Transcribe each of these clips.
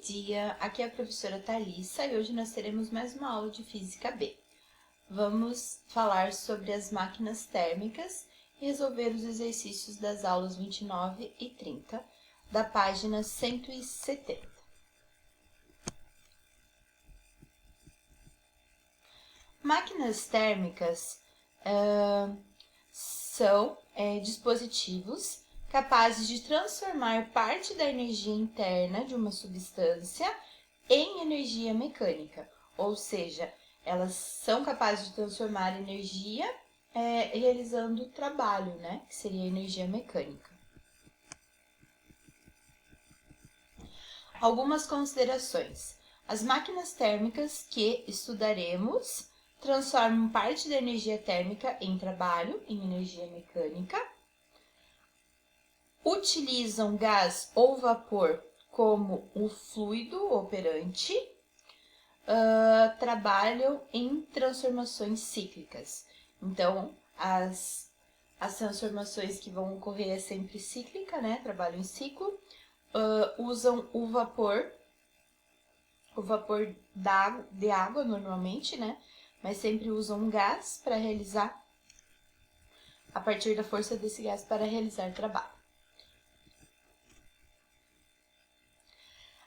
dia, aqui é a professora Thalissa e hoje nós teremos mais uma aula de Física B. Vamos falar sobre as máquinas térmicas e resolver os exercícios das aulas 29 e 30 da página 170. Máquinas térmicas são dispositivos capazes de transformar parte da energia interna de uma substância em energia mecânica, ou seja, elas são capazes de transformar energia realizando trabalho, né? Que seria energia mecânica. Algumas considerações. As máquinas térmicas que estudaremos transformam parte da energia térmica em trabalho, em energia mecânica. Utilizam gás ou vapor como o fluido operante. Trabalham em transformações cíclicas. Então, as transformações que vão ocorrer é sempre cíclica, né? Trabalho em ciclo. Usam o vapor de água normalmente, né? Mas sempre usam um gás para realizar, a partir da força desse gás para realizar trabalho.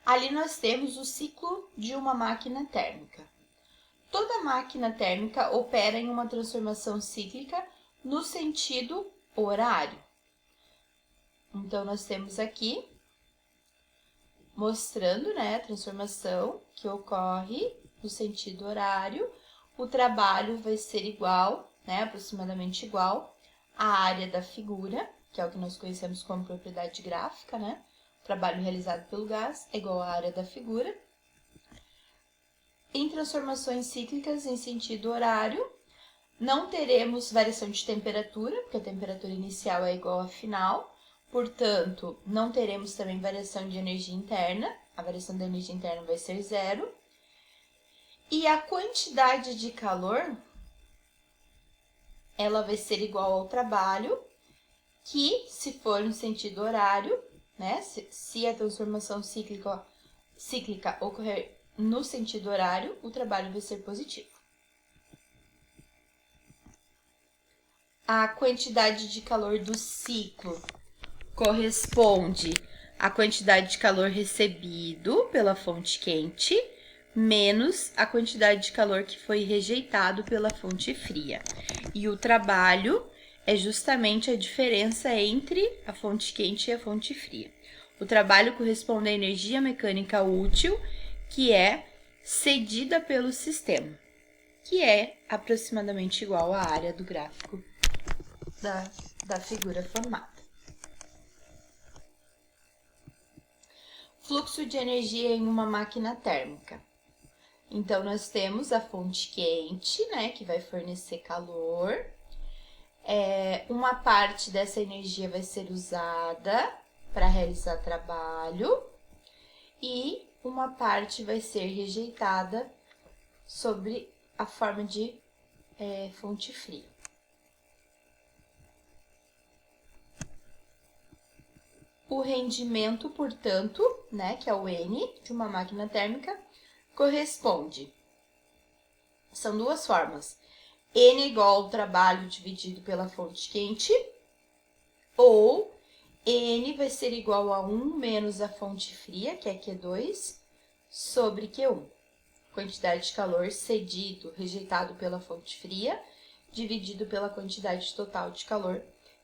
Ali nós temos o ciclo de uma máquina térmica. Toda máquina térmica opera em uma transformação cíclica no sentido horário. Então, nós temos aqui mostrando, né, a transformação que ocorre no sentido horário. O trabalho vai ser igual, né, aproximadamente igual à área da figura, que é o que nós conhecemos como propriedade gráfica, né? O trabalho realizado pelo gás é igual à área da figura. Em transformações cíclicas em sentido horário, não teremos variação de temperatura, porque a temperatura inicial é igual à final. Portanto, não teremos também variação de energia interna. A variação da energia interna vai ser zero. E a quantidade de calor, ela vai ser igual ao trabalho, que se for no sentido horário, né? Se a transformação cíclica ocorrer no sentido horário, o trabalho vai ser positivo. A quantidade de calor do ciclo corresponde à quantidade de calor recebido pela fonte quente menos a quantidade de calor que foi rejeitado pela fonte fria. E o trabalho é justamente a diferença entre a fonte quente e a fonte fria. O trabalho corresponde à energia mecânica útil, que é cedida pelo sistema, que é aproximadamente igual à área do gráfico da figura formada. Fluxo de energia em uma máquina térmica. Então, nós temos a fonte quente, né, que vai fornecer calor. Uma parte dessa energia vai ser usada para realizar trabalho e uma parte vai ser rejeitada sobre a forma de fonte fria. O rendimento, portanto, né, que é o N de uma máquina térmica, corresponde. São duas formas. N igual ao trabalho dividido pela fonte quente, ou N vai ser igual a 1 menos a fonte fria, que é Q2, sobre Q1. Quantidade de calor cedido, rejeitado pela fonte fria, dividido pela quantidade total de calor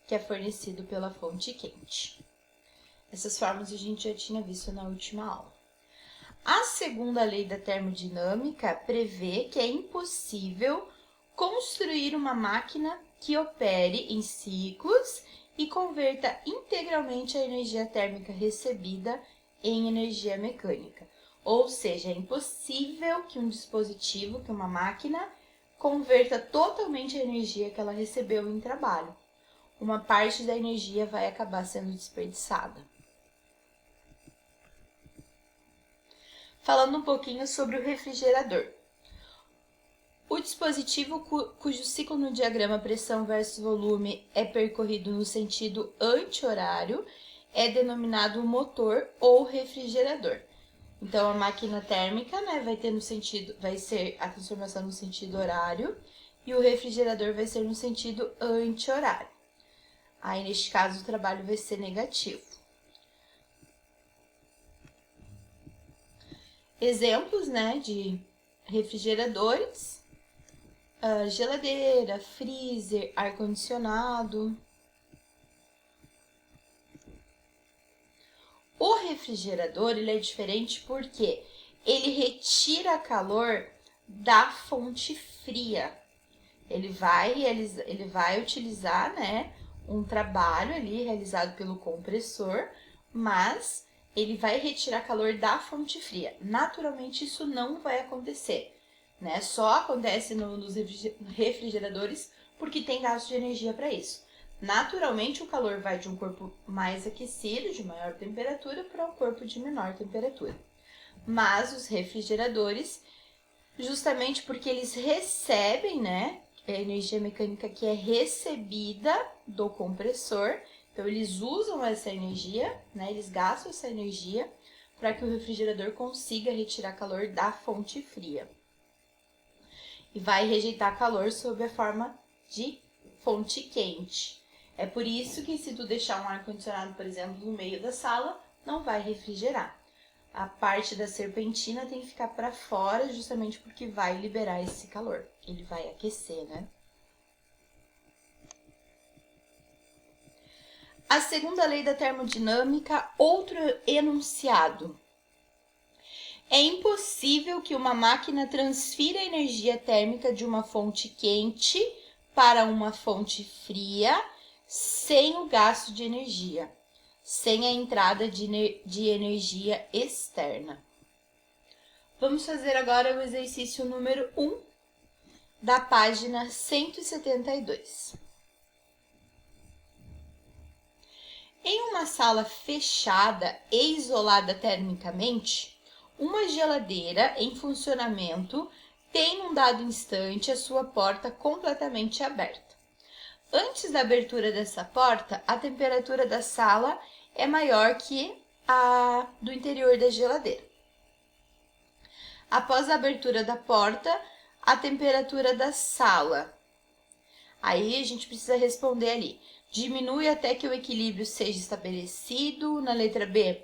que é fornecido pela fonte quente. Essas formas a gente já tinha visto na última aula. A segunda lei da termodinâmica prevê que é impossível construir uma máquina que opere em ciclos e converta integralmente a energia térmica recebida em energia mecânica. Ou seja, é impossível que um dispositivo, que uma máquina, converta totalmente a energia que ela recebeu em trabalho. Uma parte da energia vai acabar sendo desperdiçada. Falando um pouquinho sobre o refrigerador. O dispositivo cujo ciclo no diagrama pressão versus volume é percorrido no sentido anti-horário é denominado motor ou refrigerador. Então, a máquina térmica, né, vai ser a transformação no sentido horário e o refrigerador vai ser no sentido anti-horário. Aí, neste caso, o trabalho vai ser negativo. Exemplos, né, de refrigeradores: geladeira, freezer, ar-condicionado. O refrigerador, ele é diferente porque ele retira calor da fonte fria. Ele vai utilizar, né, um trabalho ali realizado pelo compressor, mas ele vai retirar calor da fonte fria. Naturalmente, isso não vai acontecer, né? Só acontece nos refrigeradores porque tem gasto de energia para isso. Naturalmente, o calor vai de um corpo mais aquecido, de maior temperatura, para um corpo de menor temperatura. Mas os refrigeradores, justamente porque eles recebem, né, a energia mecânica que é recebida do compressor, então eles usam essa energia, né, eles gastam essa energia para que o refrigerador consiga retirar calor da fonte fria. E vai rejeitar calor sob a forma de fonte quente. É por isso que se tu deixar um ar-condicionado, por exemplo, no meio da sala, não vai refrigerar. A parte da serpentina tem que ficar para fora, justamente porque vai liberar esse calor. Ele vai aquecer, né? A segunda lei da termodinâmica, outro enunciado. É impossível que uma máquina transfira energia térmica de uma fonte quente para uma fonte fria sem o gasto de energia, sem a entrada de energia externa. Vamos fazer agora o exercício número 1 da página 172. Em uma sala fechada e isolada termicamente, uma geladeira em funcionamento tem num dado instante a sua porta completamente aberta. Antes da abertura dessa porta, a temperatura da sala é maior que a do interior da geladeira. Após a abertura da porta, a temperatura da sala. Aí a gente precisa responder ali. Diminui até que o equilíbrio seja estabelecido. Na letra B,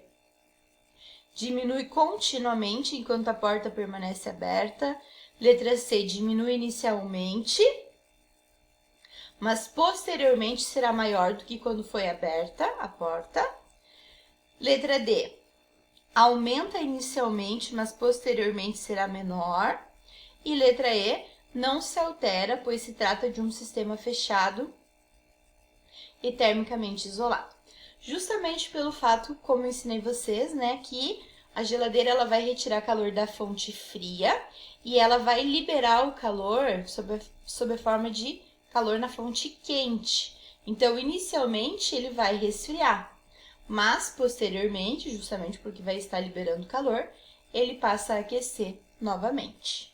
diminui continuamente enquanto a porta permanece aberta. Letra C, diminui inicialmente, mas posteriormente será maior do que quando foi aberta a porta. Letra D, aumenta inicialmente, mas posteriormente será menor. E letra E, não se altera, pois se trata de um sistema fechado e termicamente isolado. Justamente pelo fato, como eu ensinei vocês, né, que a geladeira ela vai retirar calor da fonte fria e ela vai liberar o calor sob a forma de calor na fonte quente. Então, inicialmente, ele vai resfriar, mas posteriormente, justamente porque vai estar liberando calor, ele passa a aquecer novamente.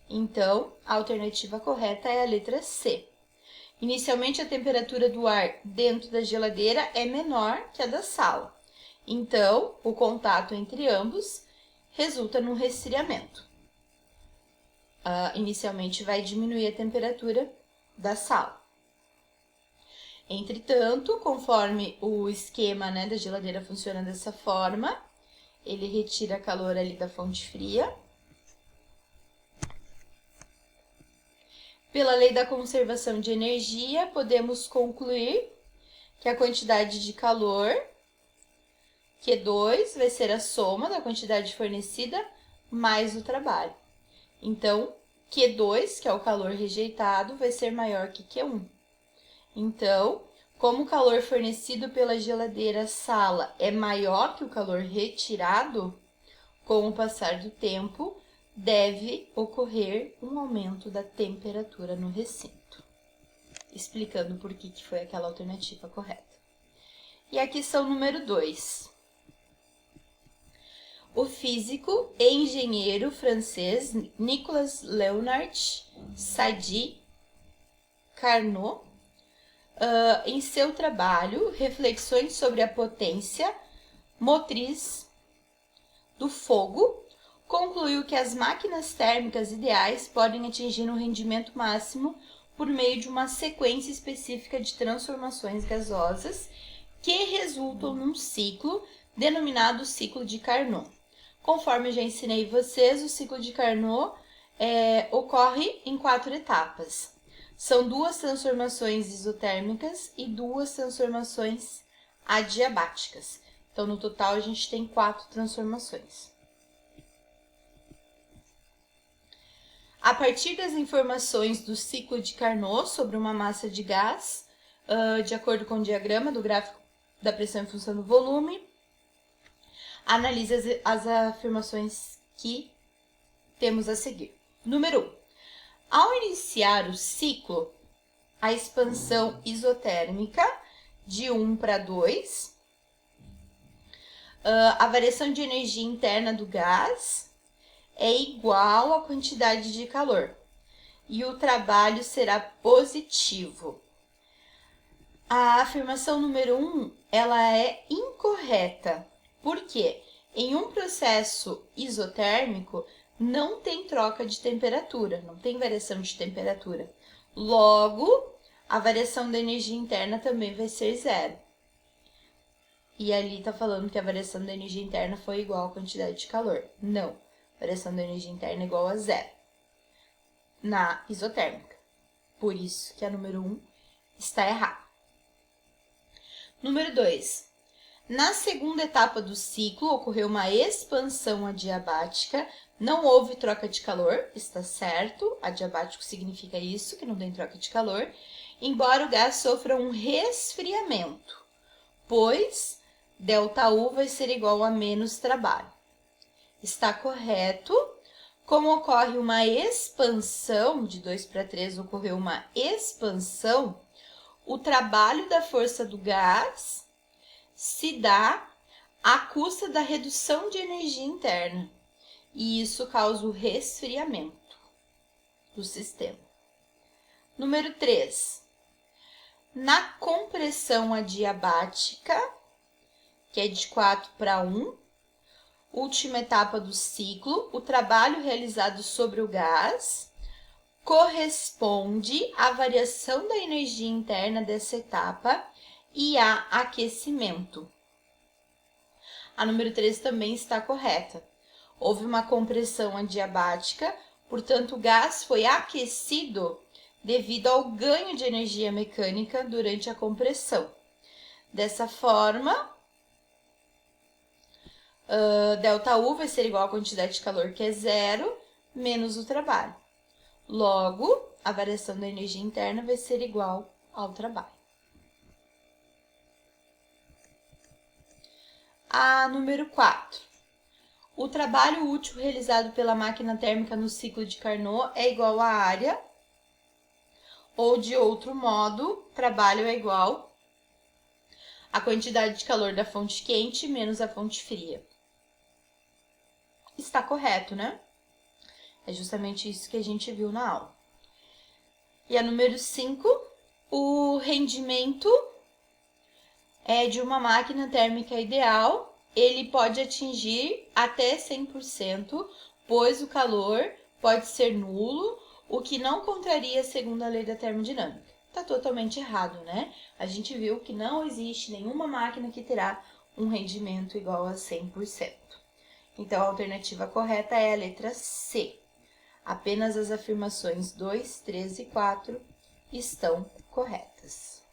Então, a alternativa correta é a letra C. Inicialmente, a temperatura do ar dentro da geladeira é menor que a da sala. Então, o contato entre ambos resulta num resfriamento. Inicialmente, vai diminuir a temperatura da sala. Entretanto, conforme o esquema, né, da geladeira funciona dessa forma, ele retira calor ali da fonte fria. Pela lei da conservação de energia, podemos concluir que a quantidade de calor, Q2, vai ser a soma da quantidade fornecida mais o trabalho. Então, Q2, que é o calor rejeitado, vai ser maior que Q1. Então, como o calor fornecido pela geladeira sala é maior que o calor retirado, com o passar do tempo, deve ocorrer um aumento da temperatura no recinto. Explicando por que foi aquela alternativa correta. E a questão número 2. O físico e engenheiro francês Nicolas Leonard Sadi Carnot, em seu trabalho Reflexões sobre a potência motriz do fogo, concluiu que as máquinas térmicas ideais podem atingir um rendimento máximo por meio de uma sequência específica de transformações gasosas que resultam num ciclo denominado ciclo de Carnot. Conforme eu já ensinei vocês, o ciclo de Carnot ocorre em 4 etapas. São 2 transformações isotérmicas e 2 transformações adiabáticas. Então, no total, a gente tem 4 transformações. A partir das informações do ciclo de Carnot sobre uma massa de gás, de acordo com o diagrama do gráfico da pressão em função do volume, analise as afirmações que temos a seguir. Número 1. Ao iniciar o ciclo, a expansão isotérmica de 1 para 2, a variação de energia interna do gás é igual à quantidade de calor e o trabalho será positivo. A afirmação número 1, ela é incorreta, porque em um processo isotérmico não tem troca de temperatura, não tem variação de temperatura. Logo, a variação da energia interna também vai ser 0. E ali está falando que a variação da energia interna foi igual à quantidade de calor. Não, a variação da energia interna é igual a 0 na isotérmica. Por isso que a número 1 está errada. Número 2. Na segunda etapa do ciclo, ocorreu uma expansão adiabática, não houve troca de calor, está certo, adiabático significa isso, que não tem troca de calor, embora o gás sofra um resfriamento, pois ΔU vai ser igual a menos trabalho. Está correto. Como ocorre uma expansão, de 2 para 3 ocorreu uma expansão, o trabalho da força do gás se dá à custa da redução de energia interna. E isso causa o resfriamento do sistema. Número 3. Na compressão adiabática, que é de 4 para 1, última etapa do ciclo, o trabalho realizado sobre o gás corresponde à variação da energia interna dessa etapa e a aquecimento. A número 3 também está correta. Houve uma compressão adiabática, portanto, o gás foi aquecido devido ao ganho de energia mecânica durante a compressão. Dessa forma, ΔU vai ser igual à quantidade de calor, que é 0, menos o trabalho. Logo, a variação da energia interna vai ser igual ao trabalho. A número 4. O trabalho útil realizado pela máquina térmica no ciclo de Carnot é igual à área, ou de outro modo, trabalho é igual à quantidade de calor da fonte quente menos a fonte fria. Está correto, né? É justamente isso que a gente viu na aula. E a número 5, o rendimento de uma máquina térmica ideal, ele pode atingir até 100%, pois o calor pode ser nulo, o que não contraria a segunda lei da termodinâmica. Está totalmente errado, né? A gente viu que não existe nenhuma máquina que terá um rendimento igual a 100%. Então, a alternativa correta é a letra C. Apenas as afirmações 2, 3 e 4 estão corretas.